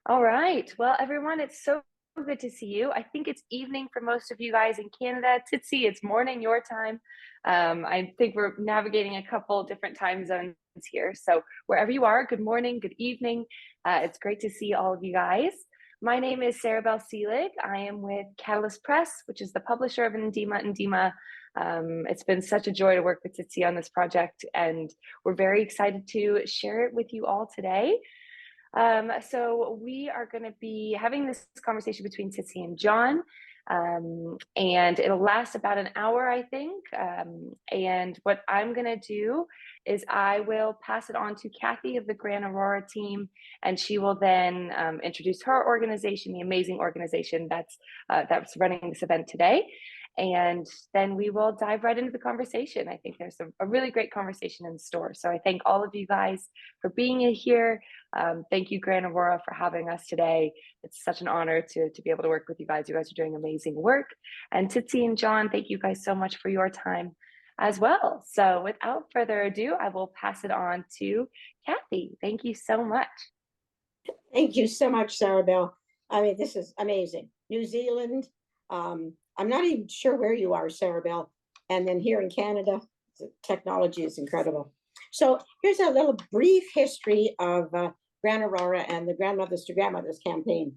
All right. Well, everyone, it's so good to see you. I think it's evening for most of you guys in Canada. Tsitsi, it's morning your time. I think we're navigating a couple different time zones here. So wherever you are, good morning, good evening. It's great to see all of you guys. My name is Sarah Bell Seelig. I am with Catalyst Press, which is the publisher of Ndima Ndima. It's been such a joy to work with Tsitsi on this project, and we're very excited to share it with you all today. So we are going to be having this conversation between Tsitsi and John, and it'll last about an hour, I think. And what I'm going to do is I will pass it on to Kathy of the Gran Aurora team, and she will then introduce her organization, the amazing organization that's running this event today. And then we will dive right into the conversation. I think there's a really great conversation in store. So I thank all of you guys for being here. Thank you, Gran Aurora, for having us today. It's such an honor to be able to work with you guys. You guys are doing amazing work. And Tsitsi and John, thank you guys so much for your time as well. So without further ado, I will pass it on to Kathy. Thank you so much. Thank you so much, Sarah Bell. I mean, this is amazing. New Zealand. I'm not even sure where you are, Sarah Bell. And then here in Canada, the technology is incredible. So here's a little brief history of Gran Aurora and the Grandmothers to Grandmothers campaign.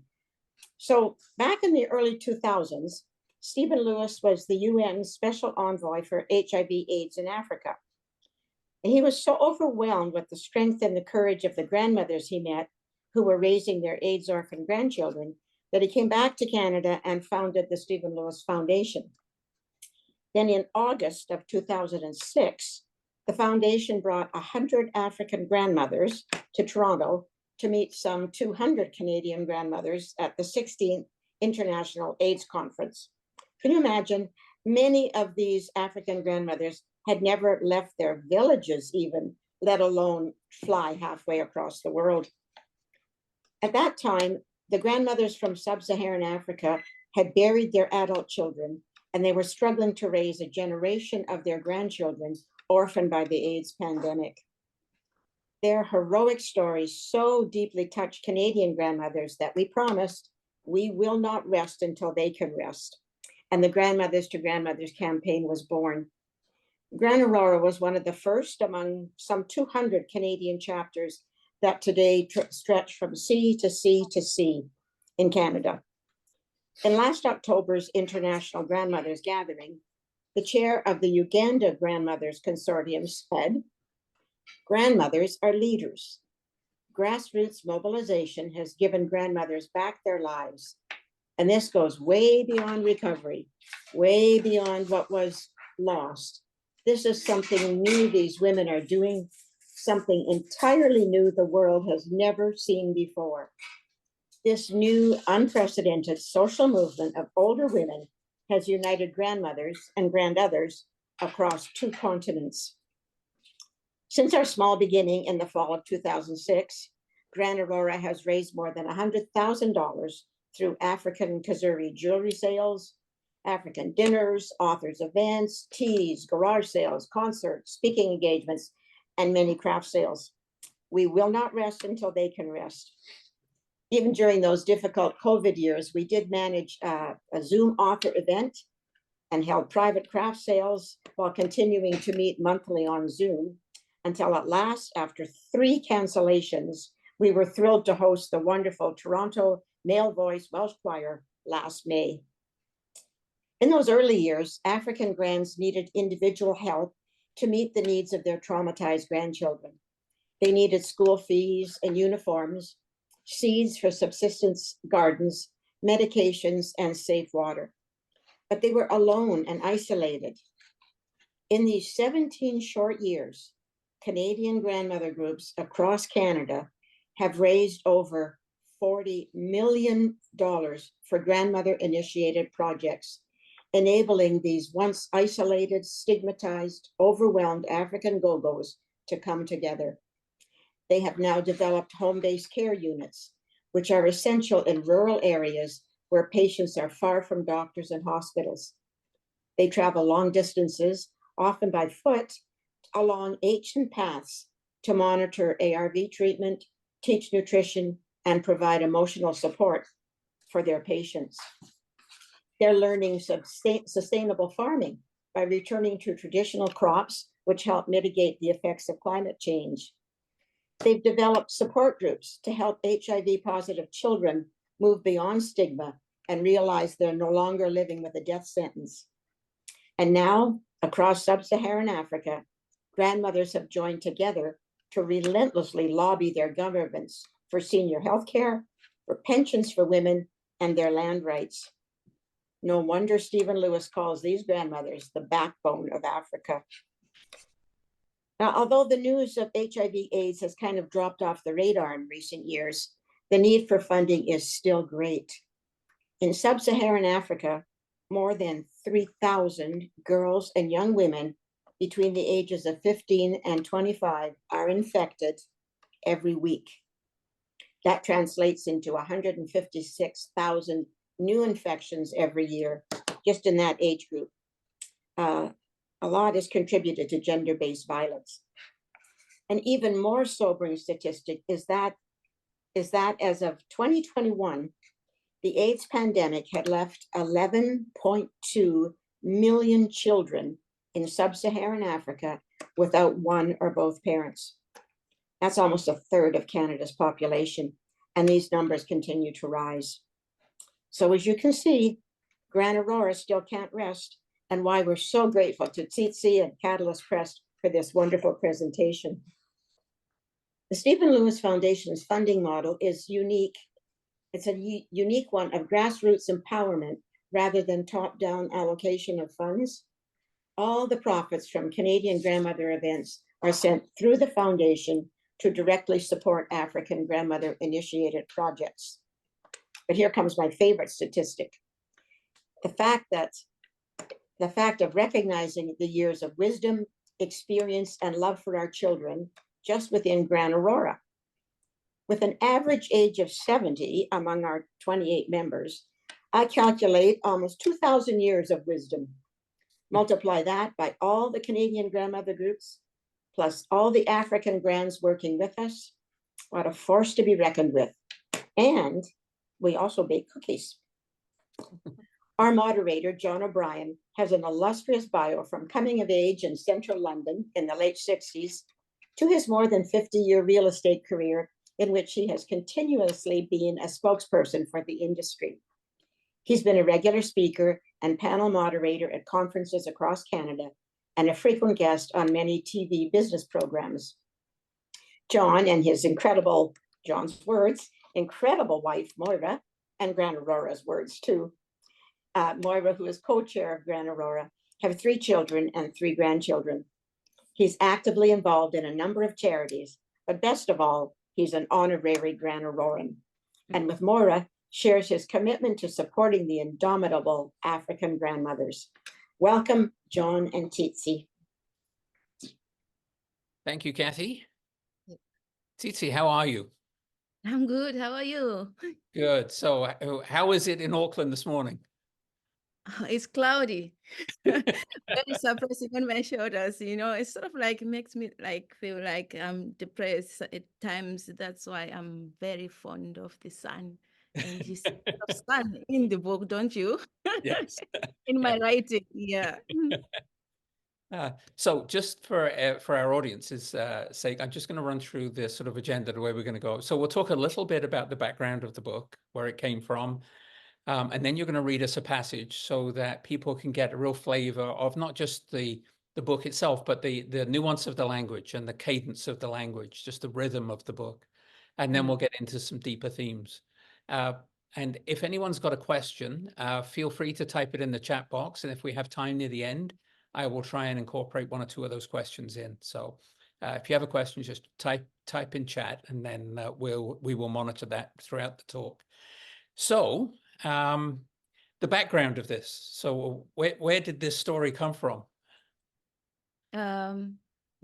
So back in the early 2000s, Stephen Lewis was the UN Special Envoy for HIV/AIDS in Africa. And he was so overwhelmed with the strength and the courage of the grandmothers he met who were raising their AIDS orphan grandchildren that he came back to Canada and founded the Stephen Lewis Foundation. Then in August of 2006, the foundation brought 100 African grandmothers to Toronto to meet some 200 Canadian grandmothers at the 16th International AIDS Conference. Can you imagine? Many of these African grandmothers had never left their villages even, let alone fly halfway across the world. At that time, the grandmothers from sub-Saharan Africa had buried their adult children, and they were struggling to raise a generation of their grandchildren orphaned by the AIDS pandemic. Their heroic stories so deeply touched Canadian grandmothers that we promised we will not rest until they can rest. And the Grandmothers to Grandmothers campaign was born. Gran Aurora was one of the first among some 200 Canadian chapters that today stretch from sea to sea to sea in Canada. In last October's International Grandmothers Gathering, the chair of the Uganda Grandmothers Consortium said, "Grandmothers are leaders. Grassroots mobilization has given grandmothers back their lives. And this goes way beyond recovery, way beyond what was lost. This is something new these women are doing, something entirely new the world has never seen before. This new, unprecedented social movement of older women has united grandmothers and grandothers across 2 continents." Since our small beginning in the fall of 2006, Gran Aurora has raised more than $100,000 through African Kazuri jewelry sales, African dinners, authors events, teas, garage sales, concerts, speaking engagements, and many craft sales. We will not rest until they can rest. Even during those difficult COVID years, we did manage a Zoom author event and held private craft sales while continuing to meet monthly on Zoom until at last, after 3 cancellations, we were thrilled to host the wonderful Toronto Male Voice Welsh Choir last May. In those early years, African grands needed individual help to meet the needs of their traumatized grandchildren. They needed school fees and uniforms, seeds for subsistence gardens, medications, and safe water. But they were alone and isolated. In these 17 short years, Canadian grandmother groups across Canada have raised over $40 million for grandmother-initiated projects, enabling these once isolated, stigmatized, overwhelmed African go-go's to come together. They have now developed home-based care units, which are essential in rural areas where patients are far from doctors and hospitals. They travel long distances, often by foot, along ancient paths to monitor ARV treatment, teach nutrition, and provide emotional support for their patients. They're learning sustainable farming by returning to traditional crops, which help mitigate the effects of climate change. They've developed support groups to help HIV positive children move beyond stigma and realize they're no longer living with a death sentence. And now, across sub-Saharan Africa, grandmothers have joined together to relentlessly lobby their governments for senior health care, for pensions for women, and their land rights. No wonder Stephen Lewis calls these grandmothers the backbone of Africa. Now, although the news of HIV/AIDS has kind of dropped off the radar in recent years, the need for funding is still great. In sub-Saharan Africa, more than 3,000 girls and young women between the ages of 15 and 25 are infected every week. That translates into 156,000 new infections every year, just in that age group. A lot is contributed to gender-based violence. An even more sobering statistic is that as of 2021, the AIDS pandemic had left 11.2 million children in sub-Saharan Africa without one or both parents. That's almost a third of Canada's population, and these numbers continue to rise. So as you can see, Gran Aurora still can't rest, and why we're so grateful to Tsitsi and Catalyst Press for this wonderful presentation. The Stephen Lewis Foundation's funding model is unique. It's a unique one of grassroots empowerment rather than top-down allocation of funds. All the profits from Canadian grandmother events are sent through the foundation to directly support African grandmother-initiated projects. But here comes my favorite statistic. The fact of recognizing the years of wisdom, experience, and love for our children just within Gran Aurora. With an average age of 70 among our 28 members, I calculate almost 2,000 years of wisdom. Multiply that by all the Canadian grandmother groups, plus all the African grands working with us. What a force to be reckoned with. And we also bake cookies. Our moderator, John O'Brien, has an illustrious bio from coming of age in central London in the late 60s to his more than 50-year real estate career, in which he has continuously been a spokesperson for the industry. He's been a regular speaker and panel moderator at conferences across Canada and a frequent guest on many TV business programs. John and his incredible, John's words, incredible wife, Moira, and Gran Aurora's words too. Moira, who is co-chair of Gran Aurora, have 3 children and 3 grandchildren. He's actively involved in a number of charities, but best of all, he's an honorary Gran Auroran. And with Moira, shares his commitment to supporting the indomitable African grandmothers. Welcome, John and Tsitsi. Thank you, Kathy. Tsitsi, how are you? I'm good. How are you? Good. So how is it in Auckland this morning? It's cloudy. Very suppressing on my shoulders. You know, it sort of like makes me like feel like I'm depressed at times. That's why I'm very fond of the sun. And you see a lot of sun in the book, don't you? Yes. In my writing, yeah. So just for our audience's sake, I'm just going to run through this sort of agenda, the way we're going to go. So we'll talk a little bit about the background of the book, where it came from. And then you're going to read us a passage so that people can get a real flavor of not just the book itself, but the nuance of the language and the cadence of the language, just the rhythm of the book. And then we'll get into some deeper themes. And if anyone's got a question, feel free to type it in the chat box. And if we have time near the end, I will try and incorporate 1 or 2 of those questions in. So if you have a question, just type in chat, and then we will monitor that throughout the talk. So the background of this. So where did this story come from?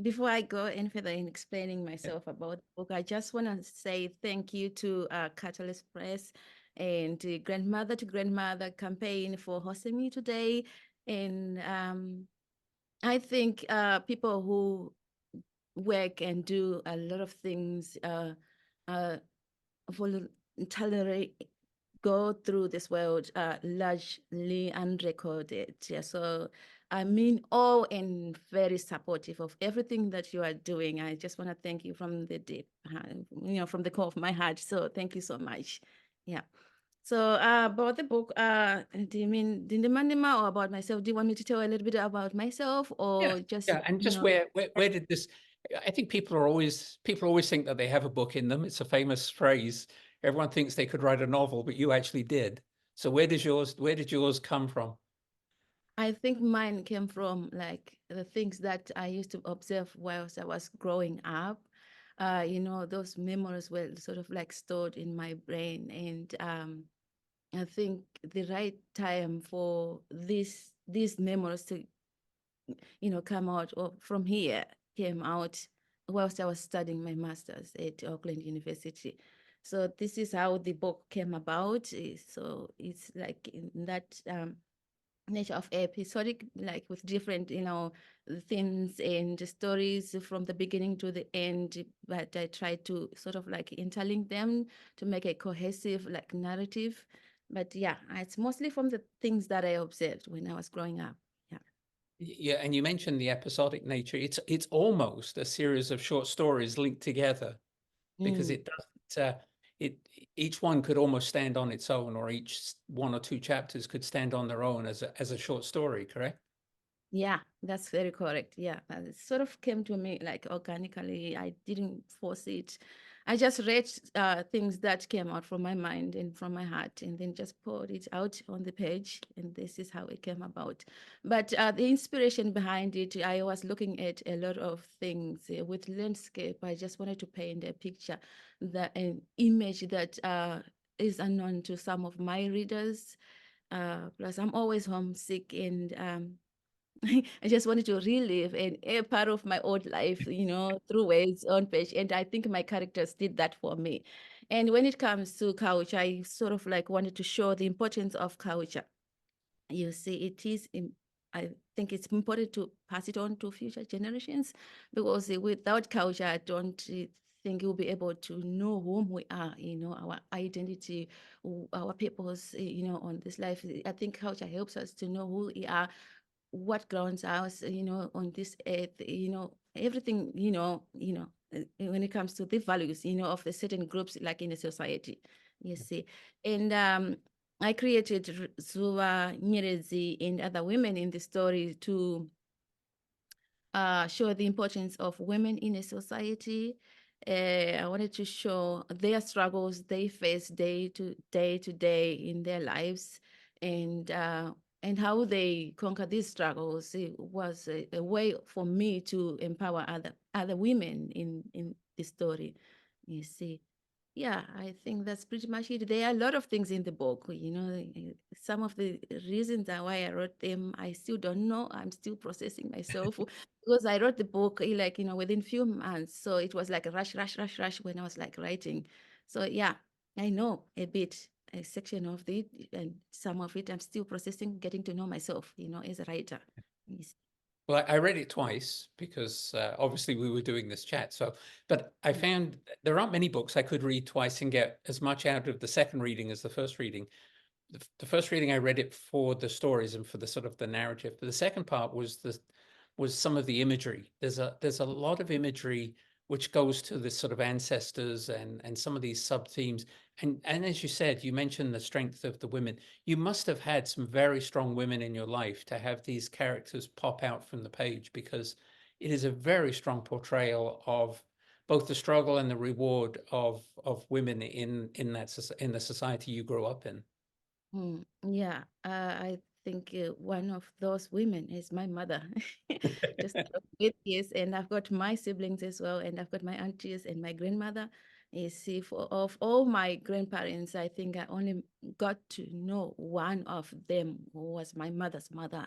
Before I go any further in explaining myself about the book, I just want to say thank you to Catalyst Press and the Grandmother to Grandmother campaign for hosting me today. And I think people who work and do a lot of things voluntarily go through this world largely unrecorded. Yeah, so I mean, all and very supportive of everything that you are doing. I just want to thank you from the deep, from the core of my heart. So thank you so much. Yeah. So about the book, do you mean Dindemanima or about myself? Do you want me to tell a little bit about myself Yeah, or just, yeah, and just where did this? I think people always think that they have a book in them. It's a famous phrase. Everyone thinks they could write a novel, but you actually did. So where did yours come from? I think mine came from like the things that I used to observe whilst I was growing up. Those memories were sort of like stored in my brain, and I think the right time for these memories to, come out or from here came out whilst I was studying my master's at Auckland University. So this is how the book came about. So it's like in that nature of episodic, like with different, themes and stories from the beginning to the end, but I try to sort of like interlink them to make a cohesive like narrative. But yeah, it's mostly from the things that I observed when I was growing up. Yeah. Yeah, and you mentioned the episodic nature. It's almost a series of short stories linked together because Mm. it doesn't. It each one could almost stand on its own, or each one or two chapters could stand on their own as a short story. Correct? Yeah, that's very correct. Yeah, it sort of came to me like organically. I didn't force it. I just read things that came out from my mind and from my heart, and then just poured it out on the page. And this is how it came about. But the inspiration behind it, I was looking at a lot of things with landscape. I just wanted to paint a picture, an image that is unknown to some of my readers. Plus, I'm always homesick and I just wanted to relive a part of my old life, through words on page. And I think my characters did that for me. And when it comes to culture, I sort of like wanted to show the importance of culture. You see, I think it's important to pass it on to future generations because without culture, I don't think you'll be able to know whom we are, our identity, our purpose, on this life. I think culture helps us to know who we are, what grounds us, on this earth, everything, when it comes to the values, of the certain groups, like in a society, you see. And I created Zuwa, Nyerezi, and other women in the story to show the importance of women in a society. I wanted to show their struggles they face day to day in their lives, and how they conquer these struggles. It was a way for me to empower other women in the story. You see. Yeah, I think that's pretty much it. There are a lot of things in the book, some of the reasons why I wrote them, I still don't know. I'm still processing myself because I wrote the book like, within few months. So it was like a rush, rush, rush, rush when I was like writing. So yeah, I know a section of it, and some of it I'm still processing, getting to know myself, as a writer. Yes. Well, I read it twice because obviously we were doing this chat. So, but I found there aren't many books I could read twice and get as much out of the second reading as the first reading. The first reading I read it for the stories and for the sort of the narrative, but the second part was some of the imagery. There's a lot of imagery which goes to this sort of ancestors and some of these sub themes. And as you said, you mentioned the strength of the women. You must have had some very strong women in your life to have these characters pop out from the page, because it is a very strong portrayal of both the struggle and the reward of women in the society you grew up in. Yeah, I think one of those women is my mother. Just with yes, and I've got my siblings as well, and I've got my aunties and my grandmother. You see, of all my grandparents, I think I only got to know one of them, who was my mother's mother.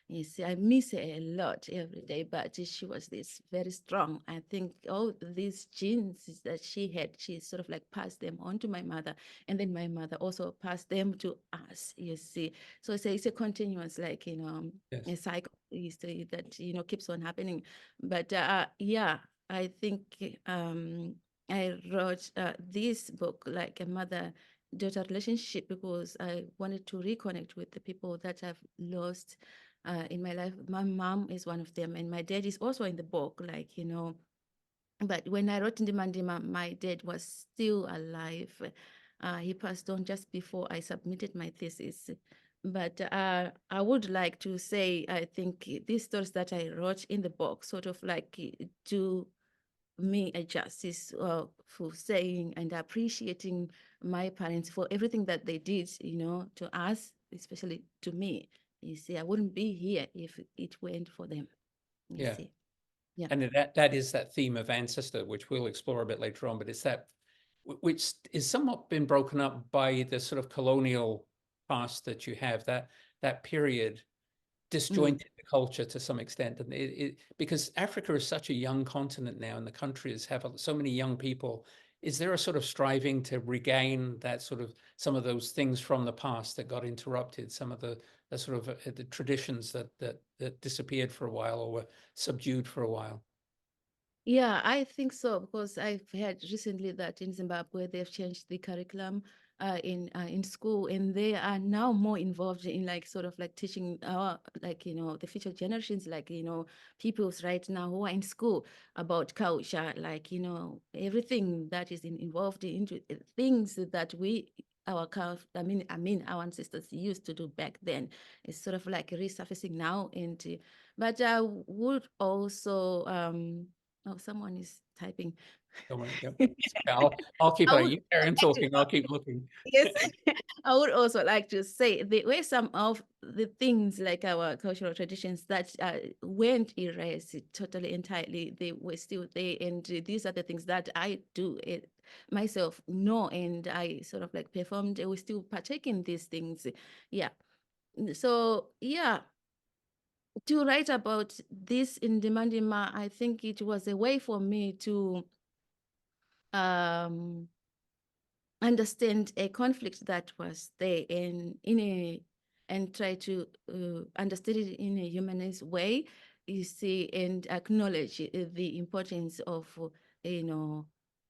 You see, I miss her a lot every day, but she was this very strong. I think all these genes that she had, she sort of like passed them on to my mother, and then my mother also passed them to us, you see. So it's a continuous, like, Yes. a cycle, you see, that, keeps on happening. But yeah, I think I wrote this book like a mother-daughter relationship because I wanted to reconnect with the people that I've lost in my life. My mom is one of them, and my dad is also in the book, like, you know. But when I wrote Ndimandima, my dad was still alive. He passed on just before I submitted my thesis. But I would like to say, I think these stories that I wrote in the book sort of like do me a justice for saying and appreciating my parents for everything that they did, you know, to us, especially to me. You see, I wouldn't be here if it weren't for them. You Yeah. see, yeah. And that is that theme of ancestor, which we'll explore a bit later on, but it's that which is somewhat been broken up by the sort of colonial past that you have, that period disjointed the culture to some extent. And because Africa is such a young continent now, and the countries have so many young people, is there a sort of striving to regain that sort of some of those things from the past that got interrupted, some of the sort of the traditions that disappeared for a while or were subdued for a while? Yeah, I think so because I've heard recently that in Zimbabwe they've changed the curriculum in school, and they are now more involved in like sort of like teaching our, like, you know, the future generations, like, you know, peoples right now who are in school about culture, like, you know, everything that is involved into things that I mean our ancestors used to do back then is sort of like resurfacing now. And but I would also oh, someone is typing. Don't worry. Yep. I'll keep I on. would You carry on like to, talking. I'll keep looking. yes, I would also like to say there were some of the things like our cultural traditions that weren't erased totally entirely. They were still there, and these are the things that I do it myself know, and I sort of like performed. We still partake in these things, yeah. So yeah, to write about this in Demandima, I think it was a way for me to um, understand a conflict that was there and try to understand it in a humanist way, you see, and acknowledge the importance of you know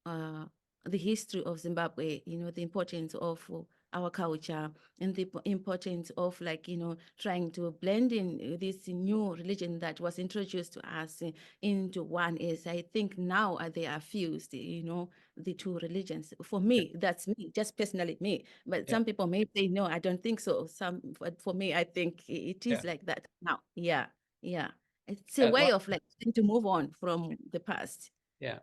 uh, the history of Zimbabwe, you know, the importance of our culture, and the importance of, like, you know, trying to blend in this new religion that was introduced to us into one. Is, I think now they are fused, you know, the two religions. For me, that's me, just personally me. But Yeah. some people may say, no, I don't think so. But for me, I think it Yeah. is like that now. Yeah, yeah. It's a way of like trying to move on from the past. Yeah.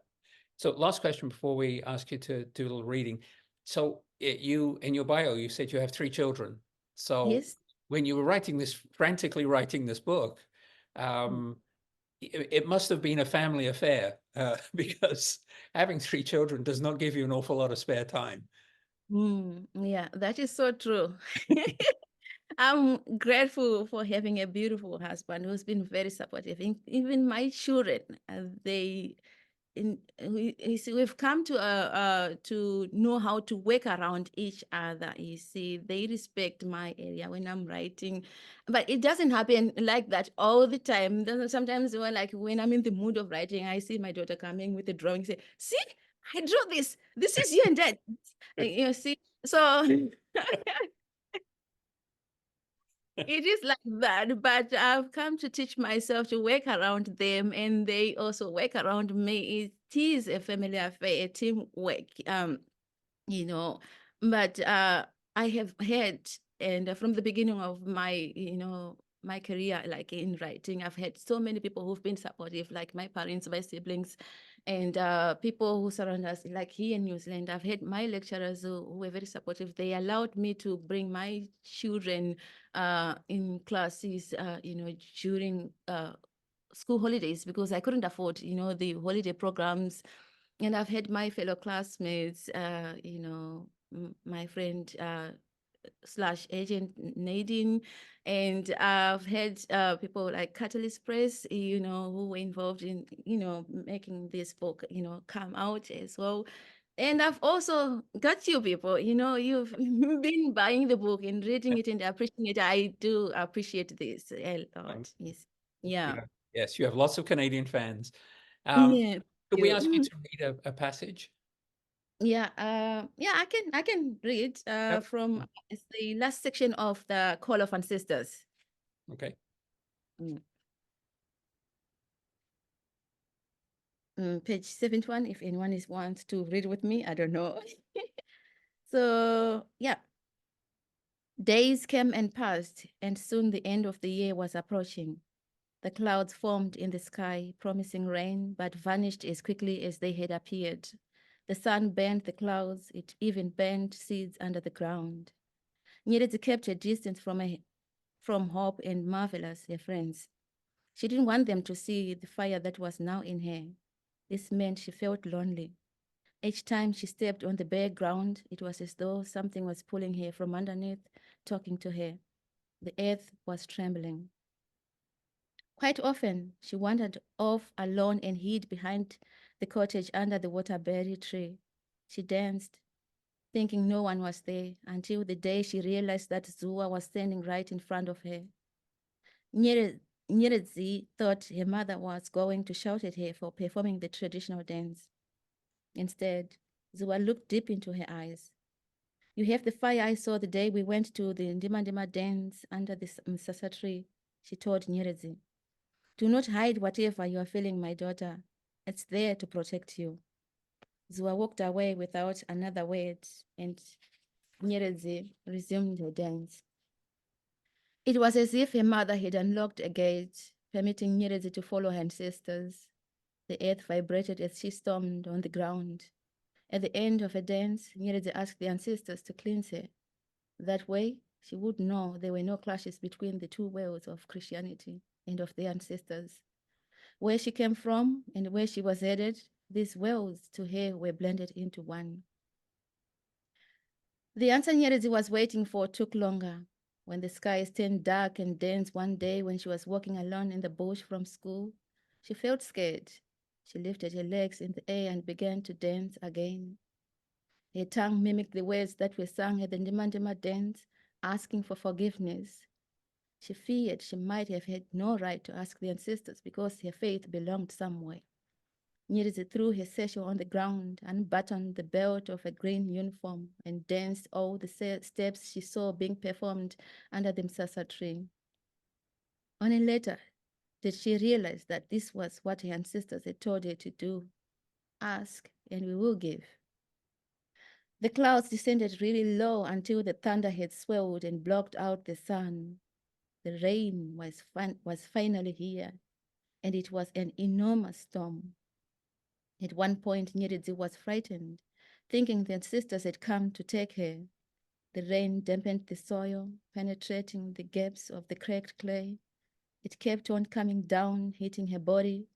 So last question before we ask you to do a little reading. So you, in your bio, you said you have 3 children. So Yes. when you were frantically writing this book, it must have been a family affair because having 3 children does not give you an awful lot of spare time. Yeah, that is so true. I'm grateful for having a beautiful husband who's been very supportive. Even my children, they you see, we've come to know how to work around each other. You see, they respect my area when I'm writing, but it doesn't happen like that all the time. Sometimes when I'm in the mood of writing, I see my daughter coming with a drawing, say, "See, I drew this. This is you and dad." You see, so it is like that, but I've come to teach myself to work around them, and they also work around me. It is a family affair, a teamwork, you know. But I have had, and from the beginning of my, you know, my career, like in writing, I've had so many people who've been supportive, like my parents, my siblings, and people who surround us, like here in New Zealand. I've had my lecturers who were very supportive. They allowed me to bring my children in classes, you know, during school holidays because I couldn't afford, you know, the holiday programs. And I've had my fellow classmates, you know, my friend slash agent Nadine, and I've had people like Catalyst Press, you know, who were involved in, you know, making this book, you know, come out as well. And I've also got you people, you know, you've been buying the book and reading it and appreciating it. I do appreciate this a lot. Yes. Yeah. Yes, you have lots of Canadian fans. Yeah. Could we ask you You. to read a passage? Yeah, yeah, I can read Yep. from it's the last section of the Call of Ancestors. Okay. Mm. Page 71, if anyone wants to read with me, I don't know. So yeah, days came and passed, and soon the end of the year was approaching. The clouds formed in the sky, promising rain, but vanished as quickly as they had appeared. The sun burned the clouds, it even burned seeds under the ground. Nyerezi kept a distance from Hope and Marvelous, her friends. She didn't want them to see the fire that was now in her. This meant she felt lonely. Each time she stepped on the bare ground, it was as though something was pulling her from underneath, talking to her. The earth was trembling. Quite often, she wandered off alone and hid behind the cottage under the waterberry tree. She danced, thinking no one was there, until the day she realized that Zua was standing right in front of her. Nyerezi thought her mother was going to shout at her for performing the traditional dance. Instead, Zua looked deep into her eyes. You have the fire I saw the day we went to the Ndima dance under the Msasa tree, she told Nyerezi. Do not hide whatever you are feeling, my daughter. It's there to protect you. Zua walked away without another word, and Nyerezi resumed her dance. It was as if her mother had unlocked a gate, permitting Nyerezi to follow her ancestors. The earth vibrated as she stormed on the ground. At the end of her dance, Nyerezi asked the ancestors to cleanse her. That way, she would know there were no clashes between the two worlds of Christianity and of the ancestors. Where she came from and where she was headed, these worlds to her were blended into one. The answer Nyerezi was waiting for took longer. When the skies turned dark and dense one day when she was walking alone in the bush from school, she felt scared. She lifted her legs in the air and began to dance again. Her tongue mimicked the words that were sung at the Ndima dance, asking for forgiveness. She feared she might have had no right to ask the ancestors because her faith belonged somewhere. Nyerezi threw her satchel on the ground, unbuttoned the belt of a green uniform, and danced all the steps she saw being performed under the Msasa tree. Only later did she realize that this was what her ancestors had told her to do. Ask, and we will give. The clouds descended really low until the thunder had swelled and blocked out the sun. The rain was finally here, and it was an enormous storm. At one point, Nyerezi was frightened, thinking the ancestors had come to take her. The rain dampened the soil, penetrating the gaps of the cracked clay. It kept on coming down, hitting her body,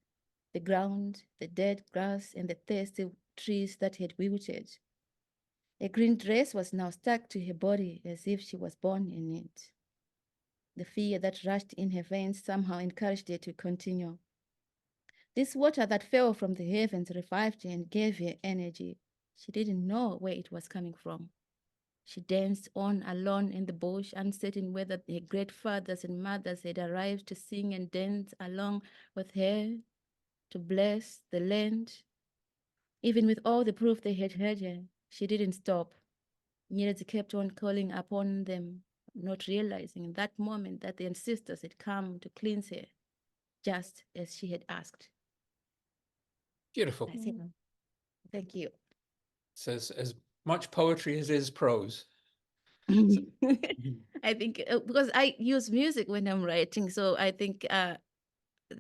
the ground, the dead grass, and the thirsty trees that had wilted. A green dress was now stuck to her body as if she was born in it. The fear that rushed in her veins somehow encouraged her to continue. This water that fell from the heavens revived her and gave her energy. She didn't know where it was coming from. She danced on alone in the bush, uncertain whether her great fathers and mothers had arrived to sing and dance along with her, to bless the land. Even with all the proof they had heard her, she didn't stop. Nyerezi kept on calling upon them, not realizing in that moment that the ancestors had come to cleanse her, just as she had asked. Beautiful. That's it. Thank you. So as much poetry as is prose. So, I think because I use music when I'm writing, so I think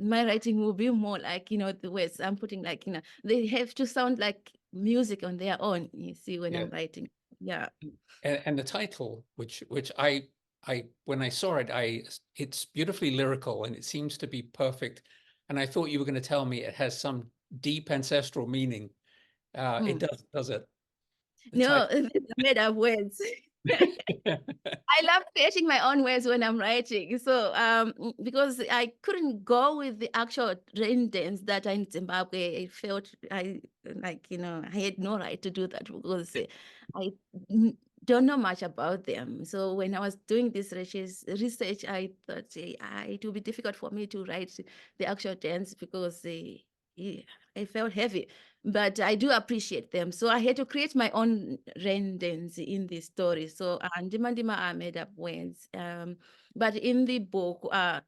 my writing will be more like, the words I'm putting, like, they have to sound like music on their own, you see, when yeah. I'm writing. Yeah. And the title, which I when I saw it, it's beautifully lyrical and it seems to be perfect. And I thought you were going to tell me it has some deep ancestral meaning. It does it? The No, title. it's made up words. I love creating my own words when I'm writing. So because I couldn't go with the actual rain dance that I in Zimbabwe, I felt I had no right to do that because I don't know much about them. So when I was doing this research, I thought it would be difficult for me to write the actual dance because it felt heavy, but I do appreciate them. So I had to create my own rain dance in the story. So Ndima Ndima are made up words. But in the book, Ndima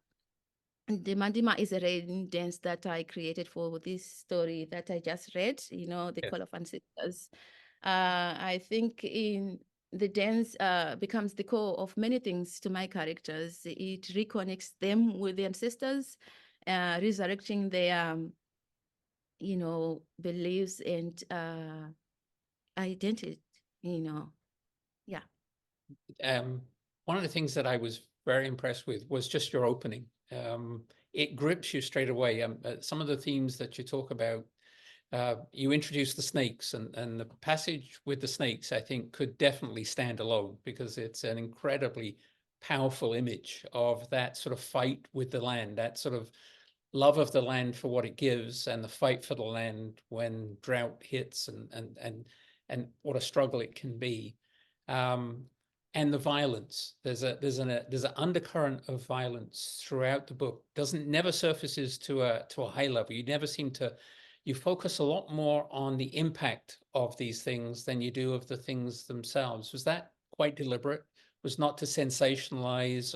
Ndima is a rain dance that I created for this story that I just read, the Yeah. Call of Ancestors. I think in the dance becomes the core of many things to my characters. It reconnects them with the ancestors, resurrecting their beliefs and identity, yeah. One of the things that I was very impressed with was just your opening. It grips you straight away. Some of the themes that you talk about, you introduce the snakes, and the passage with the snakes, I think, could definitely stand alone, because it's an incredibly powerful image of that sort of fight with the land, that sort of love of the land for what it gives, and the fight for the land when drought hits, and what a struggle it can be. And the violence. There's an undercurrent of violence throughout the book. Never surfaces to a high level. You focus a lot more on the impact of these things than you do of the things themselves. Was that quite deliberate? Was not to sensationalize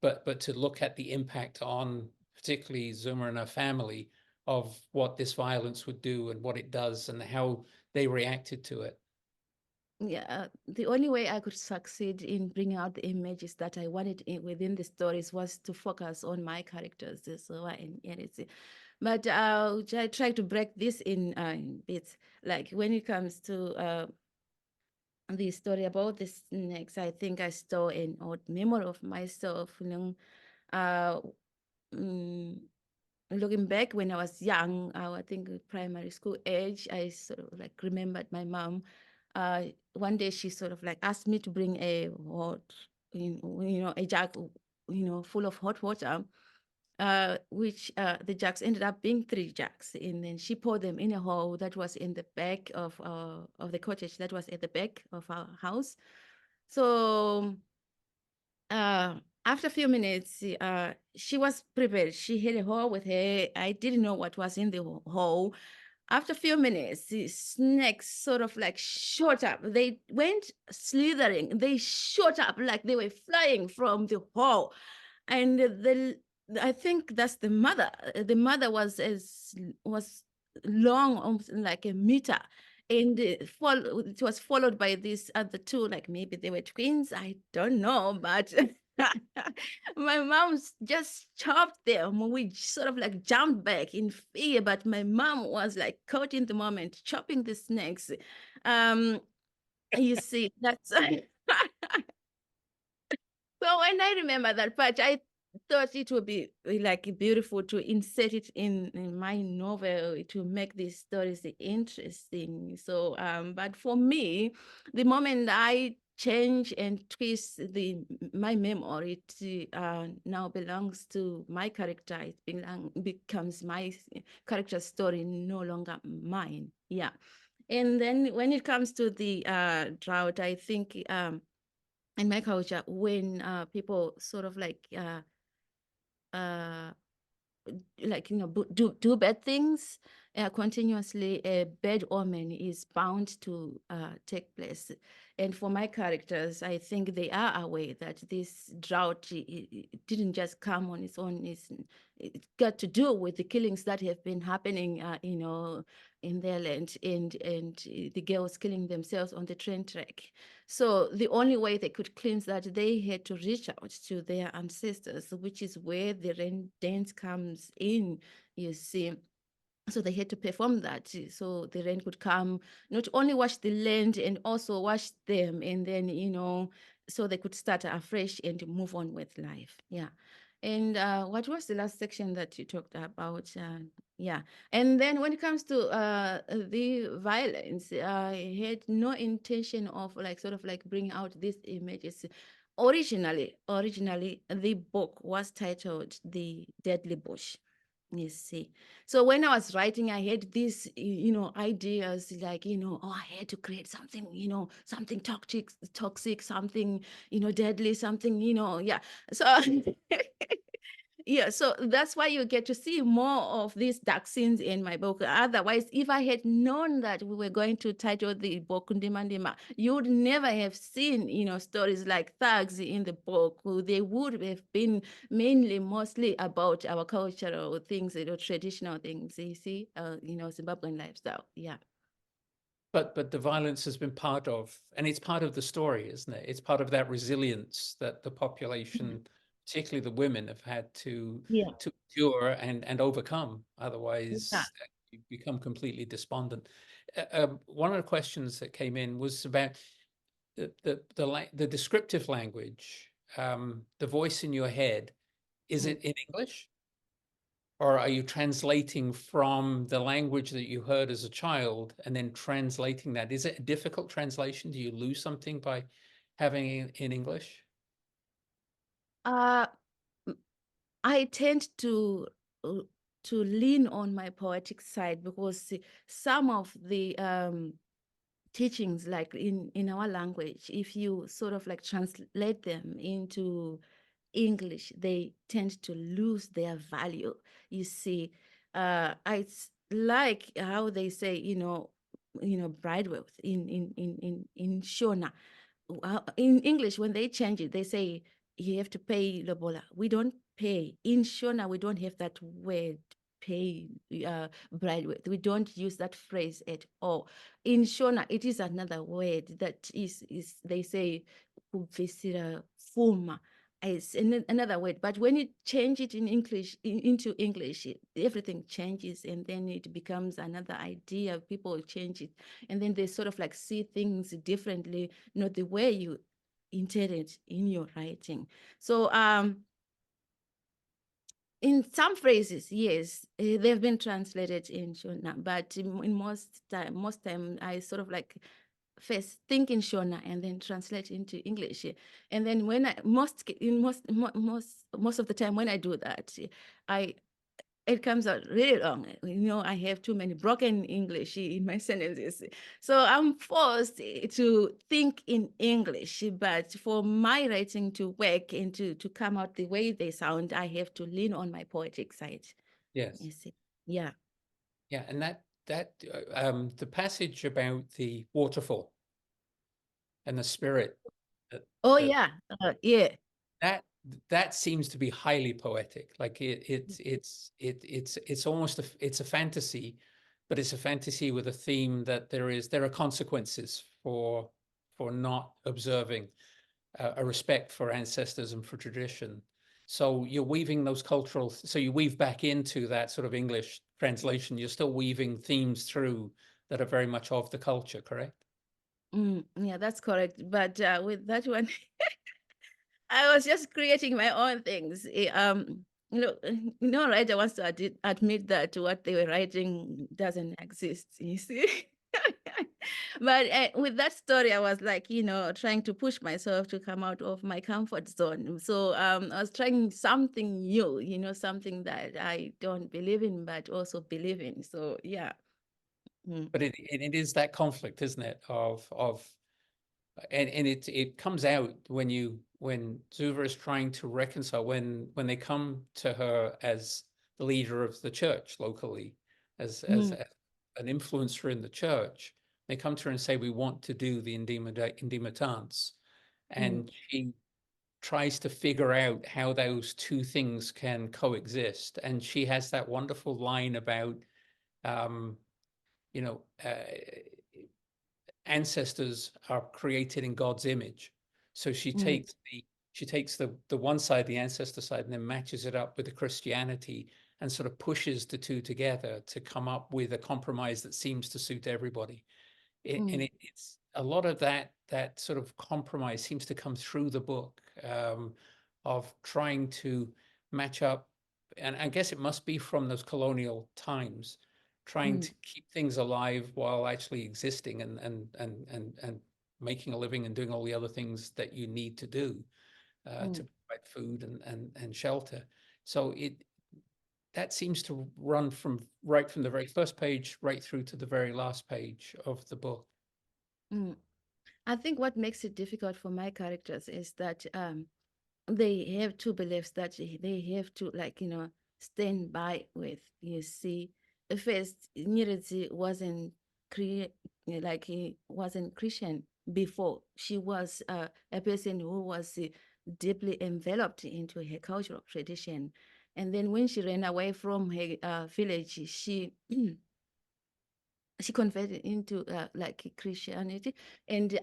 but to look at the impact on particularly Zuma and her family of what this violence would do and what it does and how they reacted to it. Yeah, the only way I could succeed in bringing out the images that I wanted within the stories was to focus on my characters. So but I try to break this in bits. Like when it comes to the story about the snakes, I think I store an old memory of myself, uh, mm, looking back when I was young, I think primary school age, I sort of like remembered my mom. One day she sort of like asked me to bring a hot, a jug, full of hot water, which the jugs ended up being 3 jugs, and then she poured them in a hole that was in the back of the cottage that was at the back of our house. So after a few minutes, she was prepared. She had a hole with her. I didn't know what was in the hole. After a few minutes, the snakes sort of like shot up. They went slithering. They shot up like they were flying from the hole. And I think that's the mother. The mother was long, almost like a meter. And it was followed by these other 2, like maybe they were twins. I don't know, but my mom just chopped them. We sort of like jumped back in fear, but my mom was like caught in the moment, chopping the snakes. You see, that's so when I remember that part, I thought it would be like beautiful to insert it in my novel to make these stories interesting. So, but for me, the moment I change and twist my memory now belongs to my character. It becomes my character story, no longer mine. Yeah. And then when it comes to the drought, I think in my culture, when people sort of uh, do bad things continuously, a bad omen is bound to take place. And for my characters, I think they are aware that this drought it didn't just come on its own. It got to do with the killings that have been happening in their land, and the girls killing themselves on the train track. So the only way they could cleanse that, they had to reach out to their ancestors, which is where the rain dance comes in, you see. So they had to perform that so the rain could come, not only wash the land and also wash them, and then, so they could start afresh and move on with life. Yeah. And what was the last section that you talked about? Yeah. And then when it comes to the violence, I had no intention of sort of bringing out these images. Originally, the book was titled The Deadly Bush. You see. So when I was writing, I had these, ideas oh, I had to create something, something toxic, something, deadly, something, yeah. So Yeah, so that's why you get to see more of these dark scenes in my book. Otherwise, if I had known that we were going to title the book Ndima Ndima, you would never have seen, stories like thugs in the book. They would have been mostly about our cultural things, traditional things, you see, Zimbabwean lifestyle. Yeah. But the violence has been part of, and it's part of the story, isn't it? It's part of that resilience that the population, particularly the women, have had to Yeah. endure and overcome. Yeah. Otherwise, you become completely despondent. One of the questions that came in was about the descriptive language, the voice in your head. Is it in English? Or are you translating from the language that you heard as a child and then translating that? Is it a difficult translation? Do you lose something by having it in English? Uh, m- I tend uh, to lean on my poetic side because some of the teachings, like in our language, if you sort of like translate them into English, they tend to lose their value. You see, like how they say, bride wealth in Shona. In English, when they change it, they say you have to pay lobola. We don't pay. In Shona, we don't have that word pay, bride wealth. We don't use that phrase at all. In Shona, it is another word that is they say kubvisira fuma. It's another word, but when you change it in English into English, everything changes, and then it becomes another idea. People change it, and then they sort of like see things differently, not the way you intend it in your writing. So in some phrases, yes, they've been translated in Shona, but in most time, I sort of like first think in Shona and then translate into English. And then when most of the time when I do that, I it comes out really long. I have too many broken English in my sentences. So I'm forced to think in English, but for my writing to work and to come out the way they sound, I have to lean on my poetic side. Yes. You see? Yeah. Yeah, and the passage about the waterfall and the spirit, Oh, that yeah. Yeah. that seems to be highly poetic. Like it's almost it's a fantasy, but it's a fantasy with a theme that there are consequences for not observing a respect for ancestors and for tradition. So you're weaving those cultural, so you weave back into that sort of English translation. You're still weaving themes through that are very much of the culture, correct? Yeah, that's correct. But with that one, I was just creating my own things. No writer wants to admit that what they were writing doesn't exist, you see. But with that story, I was like, trying to push myself to come out of my comfort zone. So I was trying something new, something that I don't believe in, but also believe in. So yeah. But it is that conflict, isn't it? And it comes out when Zuva is trying to reconcile when they come to her as the leader of the church locally, as an influencer in the church. They come to her and say, "We want to do the Ndima dance," and she tries to figure out how those two things can coexist. And she has that wonderful line about, you know. Ancestors are created in God's image. So she takes the one side, the ancestor side, and then matches it up with the Christianity and sort of pushes the two together to come up with a compromise that seems to suit everybody. It's a lot of that sort of compromise seems to come through the book, of trying to match up. And I guess it must be from those colonial times, trying to keep things alive while actually existing and making a living and doing all the other things that you need to do to provide food and shelter. So that seems to run right from the very first page right through to the very last page of the book. I think what makes it difficult for my characters is that they have two beliefs that they have to, like, stand by with. You see, first, Nirezi wasn't like he wasn't Christian before. She was a person who was deeply enveloped into her cultural tradition, and then when she ran away from her village, she she converted into like Christianity, and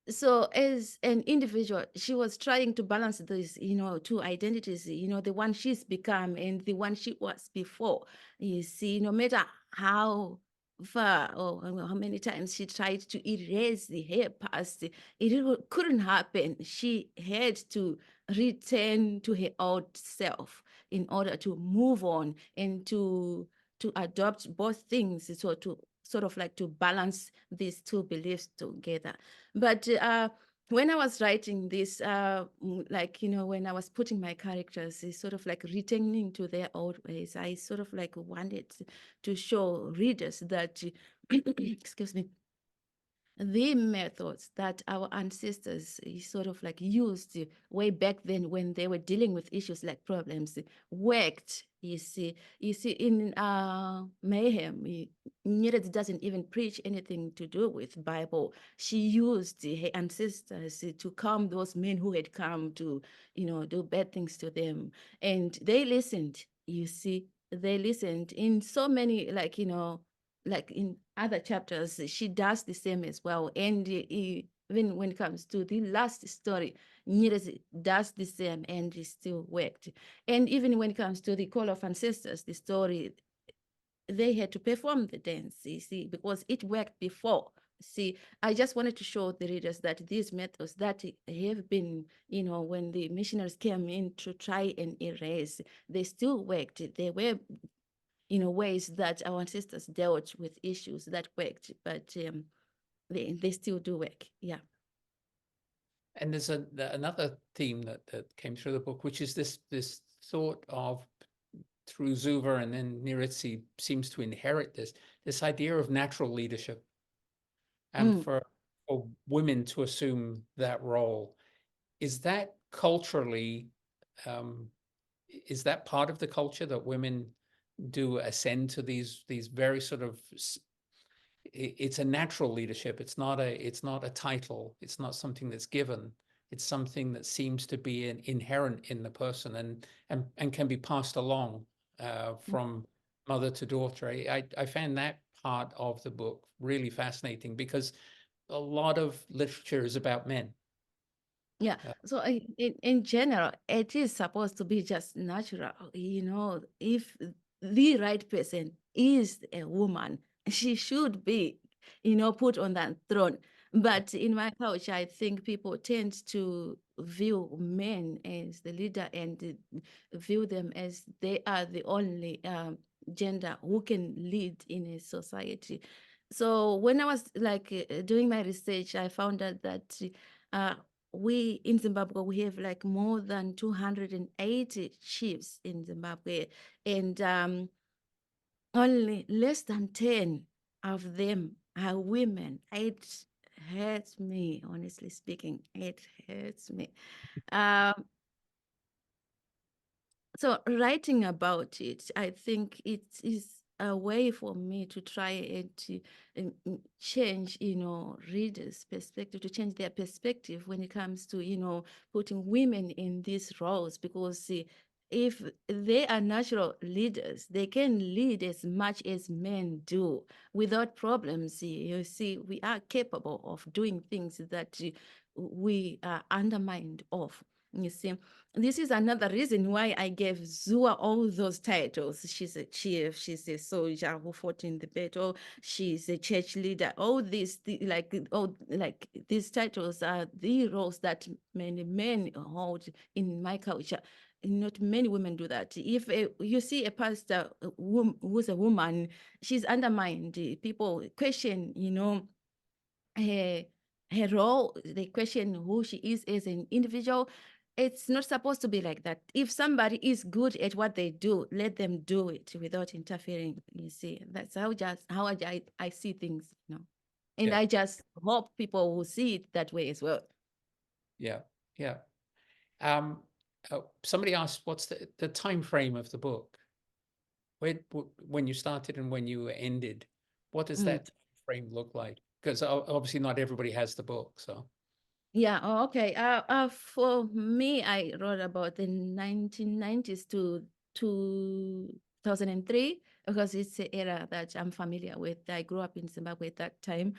so as an individual, she was trying to balance these, two identities, the one she's become and the one she was before. You see, no matter how far or how many times she tried to erase her past, it couldn't happen. She had to return to her old self in order to move on and to adopt both things, so to sort of like to balance these two beliefs together. But when I was writing this, when I was putting my characters, it's sort of like returning to their old ways. I sort of like wanted to show readers that, excuse me, the methods that our ancestors sort of like used way back then when they were dealing with issues like problems worked. You see in Mayhem, Nyeret doesn't even preach anything to do with Bible. She used her ancestors to calm those men who had come to, do bad things to them, and they listened. You see, they listened in so many, like in other chapters, she does the same as well. And even when it comes to the last story, Nyerezi does the same, and it still worked. And even when it comes to the call of ancestors, the story, they had to perform the dance, you see, because it worked before. See, I just wanted to show the readers that these methods that have been, when the missionaries came in to try and erase, they still worked. They were ways that our ancestors dealt with issues that worked, but they still do work. Yeah. And there's another theme that came through the book, which is this thought of, through Zuva and then Niritsi seems to inherit this idea of natural leadership, and for women to assume that role. Is that culturally, is that part of the culture that women do ascend to these very sort of, it's a natural leadership. It's not a title. It's not something that's given. It's something that seems to be inherent in the person and can be passed along from mother to daughter. I found that part of the book really fascinating, because a lot of literature is about men. Yeah. So in general, it is supposed to be just natural. If the right person is a woman, she should be, put on that throne. But in my culture, I think people tend to view men as the leader and view them as they are the only gender who can lead in a society. So when I was like doing my research, I found out that we in Zimbabwe, we have like more than 280 chiefs in Zimbabwe, and only less than 10 of them are women. It hurts me, honestly speaking. It hurts me. Um, so writing about it, I think it is a way for me to try and to change, readers' perspective, to change their perspective when it comes to, putting women in these roles, because see, if they are natural leaders, they can lead as much as men do without problems. You see, we are capable of doing things that we are undermined of. You see, this is another reason why I gave Zua all those titles. She's a chief, she's a soldier who fought in the battle, she's a church leader. All these, like these titles are the roles that many men hold in my culture. Not many women do that. If you see a pastor who's a woman, she's undermined. People question, her role, they question who she is as an individual. It's not supposed to be like that. If somebody is good at what they do, let them do it without interfering. You see, that's how I see things, and Yeah. I just hope people will see it that way as well. Yeah, yeah. Somebody asked, what's the time frame of the book? When you started and when you ended, what does that time frame look like? Because obviously not everybody has the book, so. Yeah, oh, okay. For me, I wrote about the 1990s to 2003 because it's the era that I'm familiar with. I grew up in Zimbabwe at that time.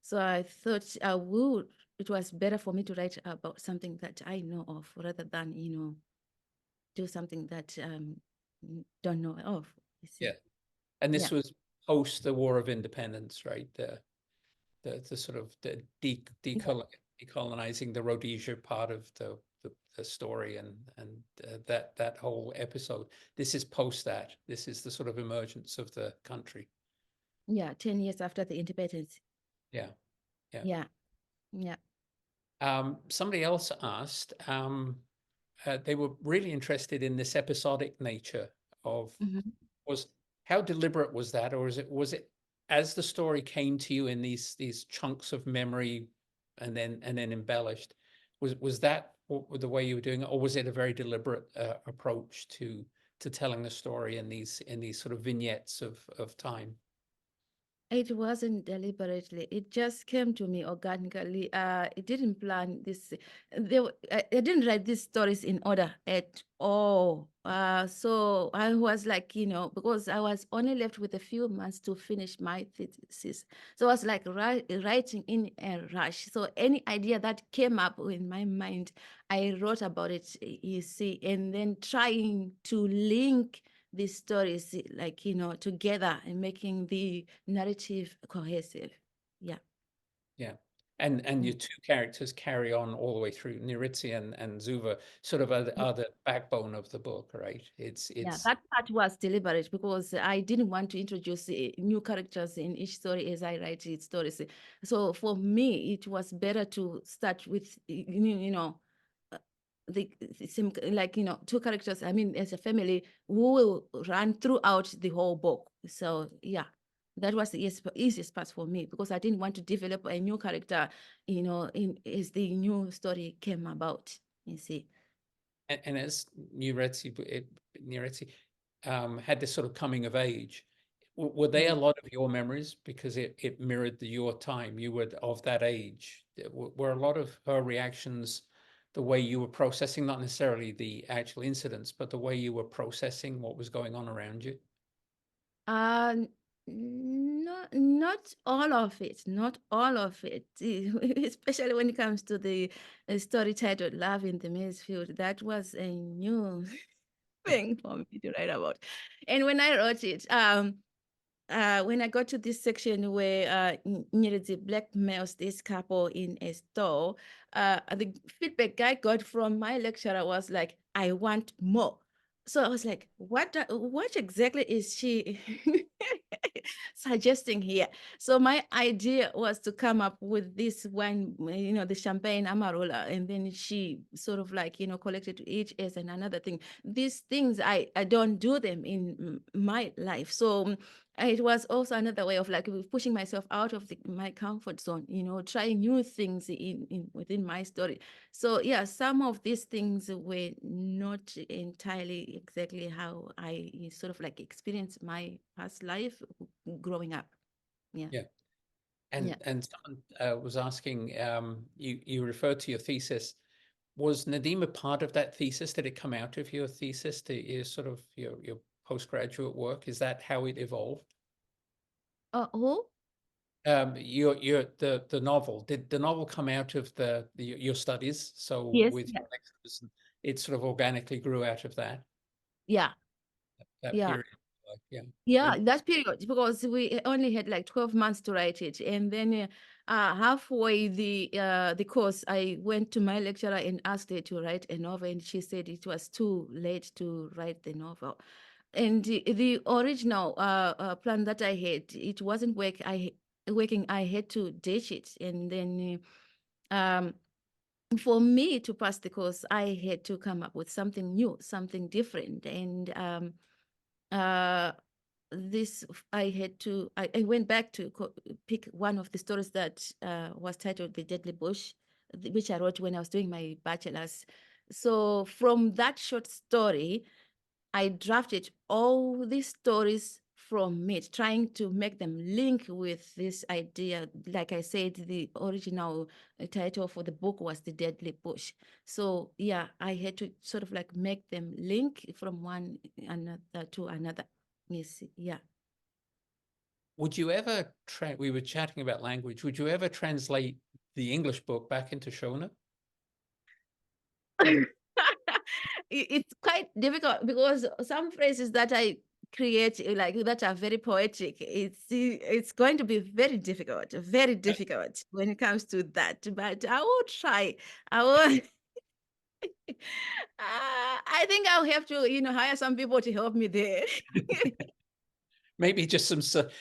So I thought it was better for me to write about something that I know of rather than, do something that don't know of. You see. Yeah. And this Yeah. was post the War of Independence, right? The sort of the decolonizing the Rhodesia part of the story and that whole episode. This is post that. This is the sort of emergence of the country. Yeah, 10 years after the independence. Yeah, yeah. Yeah, yeah. Somebody else asked, they were really interested in this episodic nature of how deliberate was that, or was it as the story came to you in these chunks of memory and then embellished? Was that the way you were doing it, or was it a very deliberate approach to telling the story in these sort of vignettes of time? It wasn't deliberately. It just came to me organically. It didn't plan this. I didn't write these stories in order at all. So I was like, because I was only left with a few months to finish my thesis. So I was like writing in a rush. So any idea that came up in my mind, I wrote about it, you see, and then trying to link these stories together and making the narrative cohesive. Yeah. And your two characters carry on all the way through. Niritsi and Zuva sort of are the backbone of the book, right? Yeah, that part was deliberate because I didn't want to introduce new characters in each story as I write its stories. So for me, it was better to start with the same, two characters. I mean, as a family who will run throughout the whole book. So yeah, that was the easiest part for me because I didn't want to develop a new character, as the new story came about. You see. And as Niretsi had this sort of coming of age, were they a lot of your memories because it mirrored your time? You were of that age. Were a lot of her reactions the way you were processing, not necessarily the actual incidents, but the way you were processing what was going on around you? Not all of it, not all of it, especially when it comes to the story titled Love in the Maize Field. That was a new thing for me to write about. And when I wrote it, when I got to this section where Nyerezi blackmails this couple in a store, the feedback I got from my lecturer was like, I want more. So I was like, what exactly is she suggesting here? So my idea was to come up with this wine, the champagne Amarola, and then she sort of collected each as another thing. These things, I don't do them in my life. So it was also another way of pushing myself out of my comfort zone, trying new things within my story. So yeah, some of these things were not entirely exactly how I sort of experienced my past life growing up. Yeah. Yeah. And someone was asking, you referred to your thesis. Was Nadima part of that thesis? Did it come out of your thesis, your postgraduate work? Is that how it evolved? Who? The novel. Did the novel come out of your studies? So Yes. with Yeah. your lectures, it sort of organically grew out of that. Yeah. That Yeah. period. Yeah. Yeah, that period, because we only had 12 months to write it. And then halfway the course, I went to my lecturer and asked her to write a novel. And she said it was too late to write the novel. And the original plan that I had, it wasn't working. I had to ditch it. And then for me to pass the course, I had to come up with something new, something different. And I went back to pick one of the stories that was titled The Deadly Bush, which I wrote when I was doing my bachelor's. So from that short story, I drafted all these stories from it, trying to make them link with this idea. Like I said, the original title for the book was The Deadly Bush. So yeah, I had to sort of like make them link from one another to another. Yes, yeah. Would you ever we were chatting about language, would you ever translate the English book back into Shona? It's quite difficult because some phrases that I create like that are very poetic, it's going to be very difficult when it comes to that, but I will try. I will. I think I'll have to hire some people to help me there. Maybe just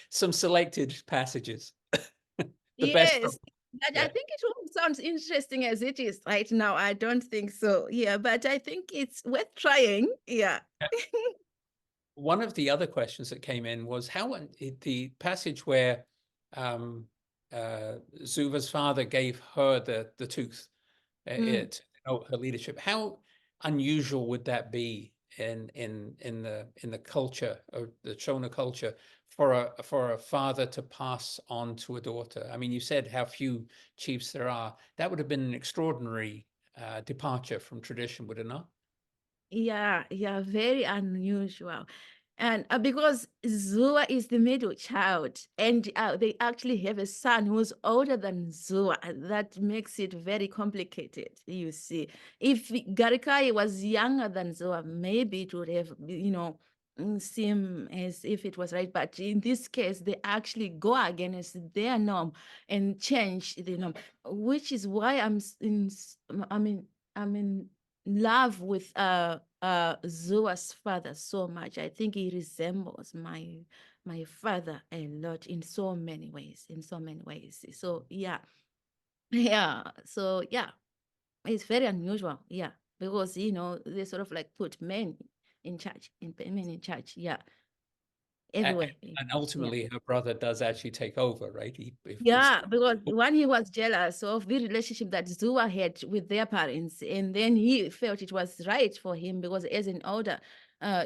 some selected passages. The best Yes, of, but I yeah. think it won't sound interesting as it is right now. I don't think so. Yeah, but I think it's worth trying. Yeah. One of the other questions that came in was the passage where um, Zuva's father gave her the tooth, Mm. to denote her leadership. How unusual would that be in the culture of the Shona culture for a father to pass on to a daughter? I mean, you said how few chiefs there are. That would have been an extraordinary departure from tradition, would it not? Yeah, yeah, very unusual. And because Zua is the middle child, and they actually have a son who's older than Zua. That makes it very complicated, you see. If Garikai was younger than Zua, maybe it would have, seem as if it was right. But in this case, they actually go against their norm and change the norm, which is why I'm in love with Zua's father so much. I think he resembles my father a lot in so many ways, So yeah, yeah. So yeah, it's very unusual. Yeah, because they sort of like put men in charge, men in charge. Yeah, everywhere. And Yeah. ultimately, her brother does actually take over, right? Yeah, because one, he was jealous of the relationship that Zua had with their parents, and then he felt it was right for him because as an older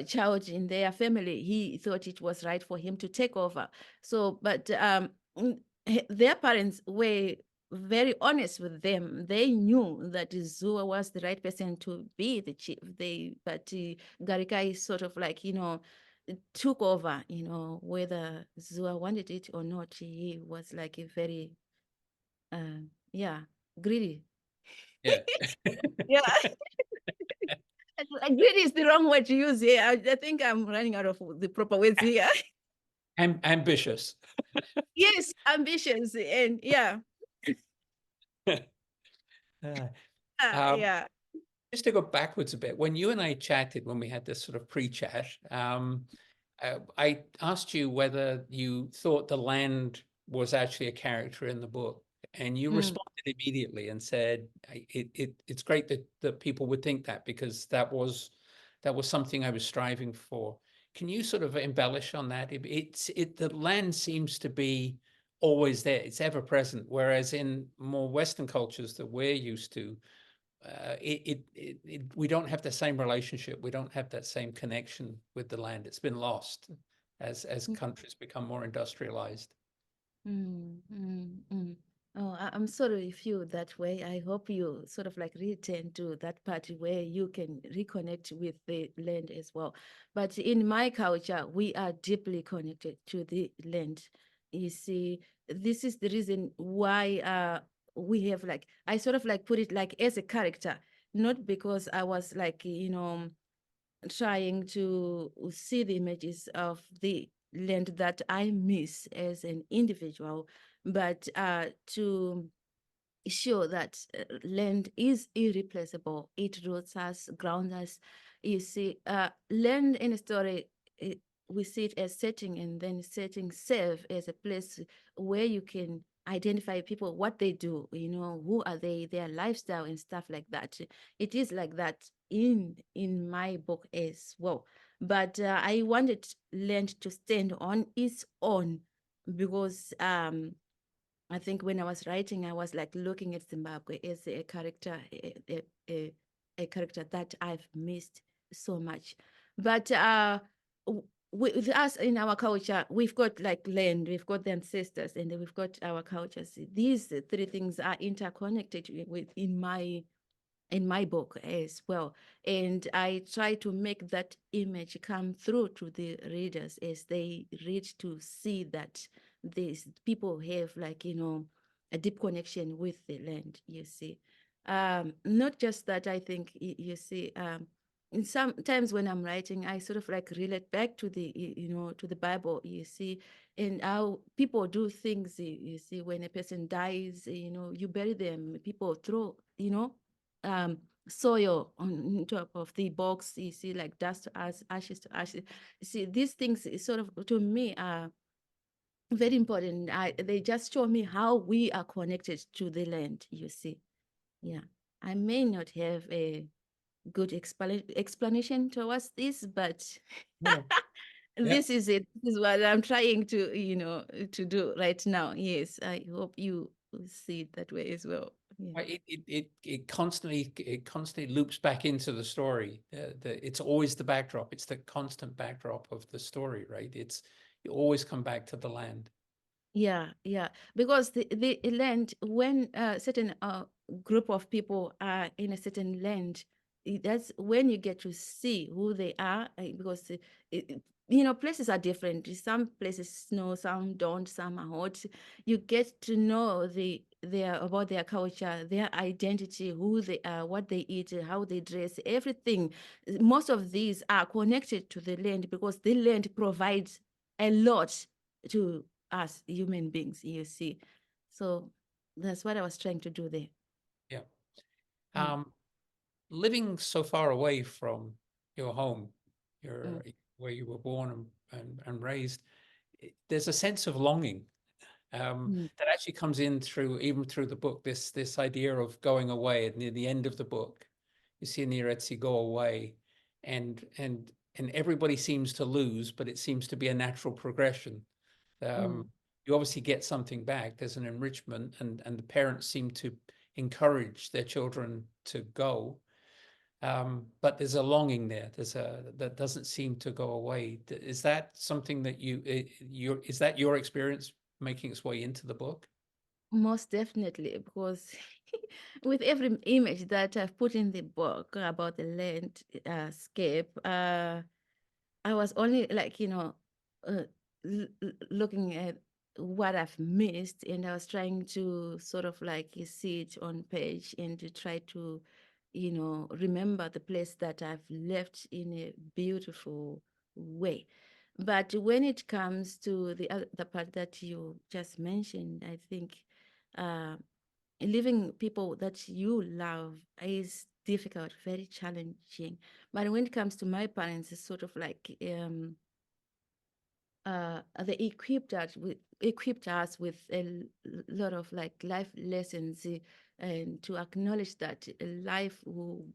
child in their family, he thought it was right for him to take over. So, but their parents were very honest with them. They knew that Zua was the right person to be the chief. But Garikai sort of like, took over, whether Zua wanted it or not. He was like a very, yeah, greedy. Yeah. Yeah, greedy is the wrong word to use here. I think I'm running out of the proper words here. Ambitious. Yes, ambitious and yeah, Uh, um, yeah. just to go backwards a bit, when you and I chatted, when we had this sort of pre-chat, I asked you whether you thought the land was actually a character in the book, and you Mm. responded immediately and said it's great that people would think that, because that was something I was striving for. Can you sort of embellish on that? The land seems to be always there; it's ever present. Whereas in more Western cultures that we're used to, we don't have the same relationship. We don't have that same connection with the land. It's been lost as countries become more industrialized. Mm, mm, mm. Oh, I'm sorry if you that way. I hope you sort of like return to that part where you can reconnect with the land as well. But in my culture, we are deeply connected to the land. You see, this is the reason why we have like, I sort of like put it like as a character, not because I was like, trying to see the images of the land that I miss as an individual, but to show that land is irreplaceable. It roots us, grounds us. You see, land in a story, we see it as setting, and then setting serve as a place where you can identify people, what they do, who are they, their lifestyle and stuff like that. It is like that in my book as well. But I wanted land to stand on its own because I think when I was writing, I was like looking at Zimbabwe as a character, a character that I've missed so much. But with us in our culture, we've got like land, we've got the ancestors, and then we've got our cultures. These three things are interconnected with in my book as well. And I try to make that image come through to the readers as they read, to see that these people have, like, a deep connection with the land, you see. Not just that, I think, you see, and sometimes when I'm writing, I sort of like relate back to to the Bible, you see, and how people do things, you see, when a person dies, you bury them, people throw, soil on top of the box, you see, like dust to ashes to ashes. You see, these things is sort of, to me, are very important. They just show me how we are connected to the land, you see. Yeah. I may not have a good explanation towards this, but Yeah. Yeah. this is it. This is what I'm trying to, to do right now. Yes, I hope you see it that way as well. Yeah. It constantly loops back into the story. It's always the backdrop. It's the constant backdrop of the story, right? You always come back to the land. Yeah, yeah. Because the land, when a certain group of people are in a certain land, that's when you get to see who they are, because places are different. Some places snow, some don't, some are hot. You get to know about their culture, their identity, who they are, what they eat, how they dress, everything. Most of these are connected to the land because the land provides a lot to us human beings, you see. So that's what I was trying to do there. Yeah. Mm. Living so far away from your home, Mm. where you were born and raised, there's a sense of longing Mm. that actually comes in even through the book. This idea of going away, and near the end of the book, you see Nyiretsi go away, and everybody seems to lose, but it seems to be a natural progression. Mm. You obviously get something back. There's an enrichment, and the parents seem to encourage their children to go. But there's a longing there. That doesn't seem to go away. Is that something that is that your experience making its way into the book? Most definitely, because with every image that I've put in the book about the landscape, I was only like, looking at what I've missed, and I was trying to sort of like see it on page and to try to, remember the place that I've left in a beautiful way. But when it comes to the other part that you just mentioned, I think uh, leaving people that you love is difficult, very challenging. But when it comes to my parents, it's sort of like they equipped us with a lot of like life lessons, and to acknowledge that life will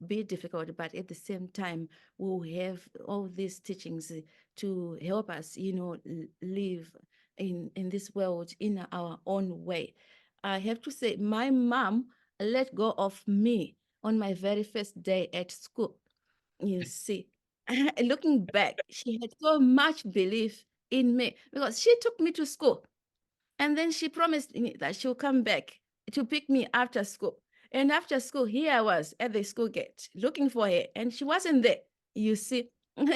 be difficult, but at the same time we'll have all these teachings to help us, live in this world in our own way. I have to say, my mom let go of me on my very first day at school, you see. Looking back, she had so much belief in me because she took me to school, and then she promised me that she'll come back to pick me after school. And after school, here I was at the school gate looking for her, and she wasn't there, you see. And so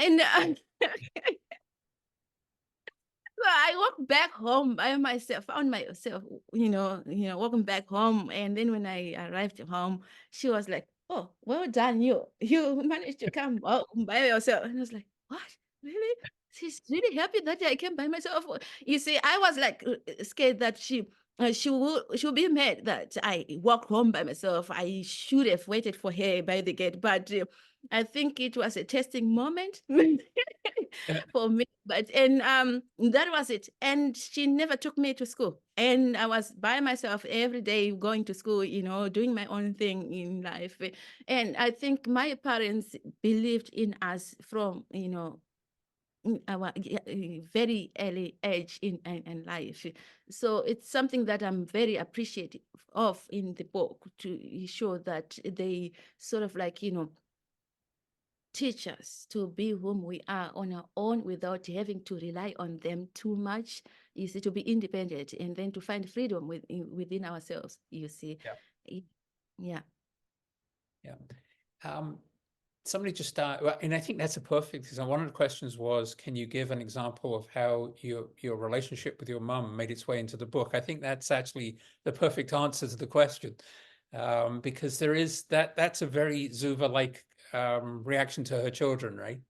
I walked back home by myself, found myself, walking back home. And then when I arrived home, she was like, "Oh, well done, you managed to come home by yourself." And I was like, "What? Really?" She's really happy that I came by myself. You see, I was like scared that she'll be mad that I walked home by myself. I should have waited for her by the gate, but I think it was a testing moment Yeah. for me. But and that was it. And she never took me to school. And I was by myself every day going to school, doing my own thing in life. And I think my parents believed in us from, our very early age in life. So it's something that I'm very appreciative of in the book, to show that they sort of like, teach us to be whom we are on our own without having to rely on them too much. You see, to be independent and then to find freedom within ourselves, you see. Yeah. Yeah. Somebody just started, and I think that's a perfect, because one of the questions was, can you give an example of how your relationship with your mum made its way into the book? I think that's actually the perfect answer to the question, because there is that's a very Zuva-like reaction to her children, right?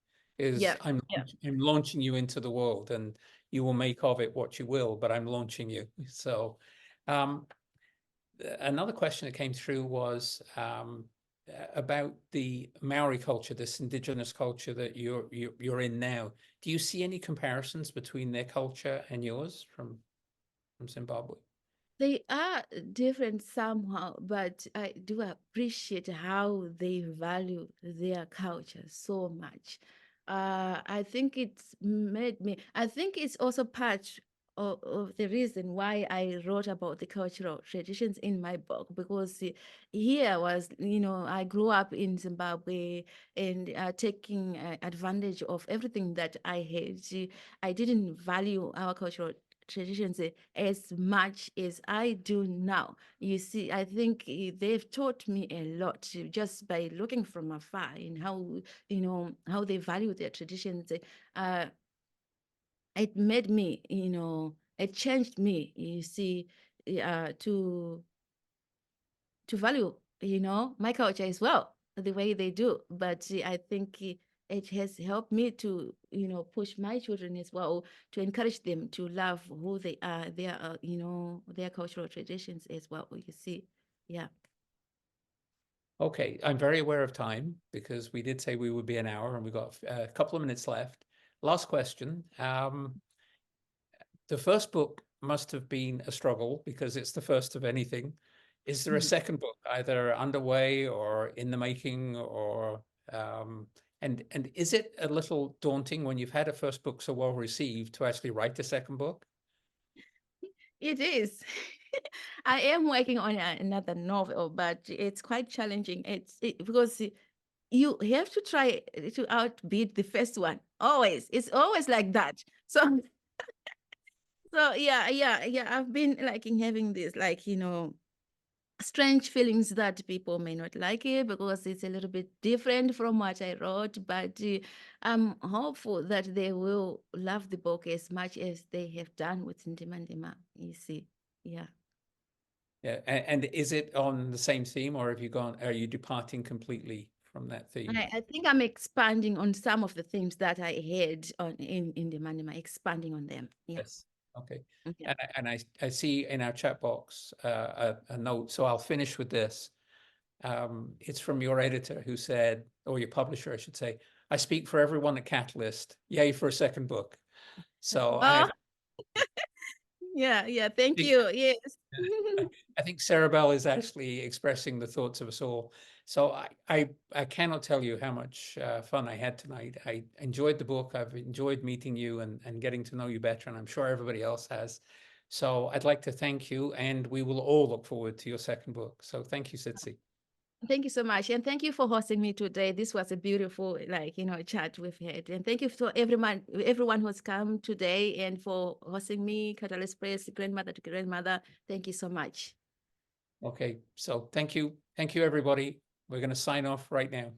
I'm launching you into the world, and you will make of it what you will, but I'm launching you. So another question that came through was about the Maori culture, this indigenous culture that you're in now. Do you see any comparisons between their culture and yours from Zimbabwe? They are different somehow, but I do appreciate how they value their culture so much. I think I think it's also part of the reason why I wrote about the cultural traditions in my book, because here was, I grew up in Zimbabwe and taking advantage of everything that I had. I didn't value our cultural traditions as much as I do now. You see, I think they've taught me a lot just by looking from afar and how they value their traditions. It made me, it changed me, you see, to value, my culture as well, the way they do. But I think it has helped me to, push my children as well, to encourage them to love who they are, their cultural traditions as well, you see. Yeah. Okay, I'm very aware of time, because we did say we would be an hour, and we've got a couple of minutes left. Last question. The first book must have been a struggle, because it's the first of anything. Is there a second book either underway or in the making, or and is it a little daunting when you've had a first book so well received to actually write a second book? It is. I am working on another novel, but it's quite challenging. Because you have to try to outbeat the first one. Always. It's always like that. So yeah. I've been having this strange feelings that people may not like it because it's a little bit different from what I wrote, but I'm hopeful that they will love the book as much as they have done with Ndima, you see. Yeah. Yeah, and is it on the same theme, or are you departing completely from that theme? I think I'm expanding on some of the themes that I had in Ndima, expanding on them. Yeah. Yes. Okay. Yeah. And I see in our chat box a note, so I'll finish with this. It's from your editor, who said, or your publisher, I should say, "I speak for everyone at Catalyst. Yay for a second book." So Oh, yeah. Thank you. Yes. I think Sarah Bell is actually expressing the thoughts of us all. So I cannot tell you how much fun I had tonight. I enjoyed the book. I've enjoyed meeting you and getting to know you better, and I'm sure everybody else has. So I'd like to thank you, and we will all look forward to your second book. So thank you, Tsitsi. Thank you so much. And thank you for hosting me today. This was a beautiful, chat we've had. And thank you to everyone who's come today and for hosting me, Catalyst Press, grandmother to grandmother. Thank you so much. Okay, so thank you. Thank you, everybody. We're going to sign off right now.